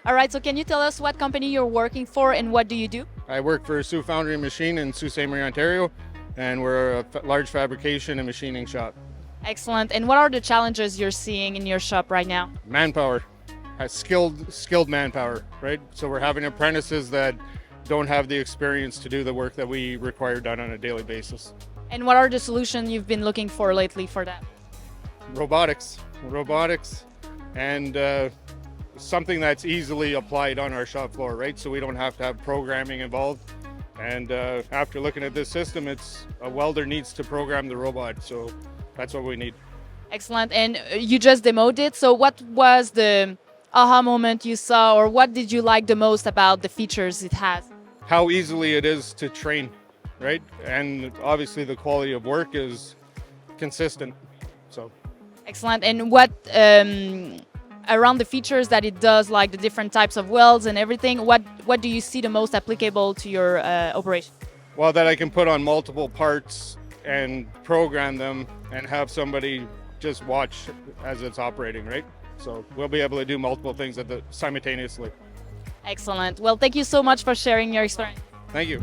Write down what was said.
All right, so can you tell us what company you're working for and what do you do? I work for SOO Foundry Machine in Sault Ste. Marie, Ontario, and we're a large fabrication and machining shop. Excellent. And what are the challenges you're seeing in your shop right now? Manpower, skilled manpower, right? So we're having apprentices that don't have the experience to do the work that we require done on a daily basis. And what are the solutions you've been looking for lately for that? Robotics, and something that's easily applied on our shop floor, right? So we don't have to have programming involved. And after looking at this system, it's a welder needs to program the robot, so that's what we need. Excellent. And you just demoed it. So what was the aha moment you saw, or what did you like the most about the features it has? How easily it is to train, right? And obviously the quality of work is consistent. So Excellent. And what around the features that it does, like the different types of welds and everything, what do you see the most applicable to your operation? well, that I can put on multiple parts and program them and have somebody just watch as it's operating, right? So we'll be able to do multiple things simultaneously. Excellent. Well, thank you so much for sharing your experience. Thank you.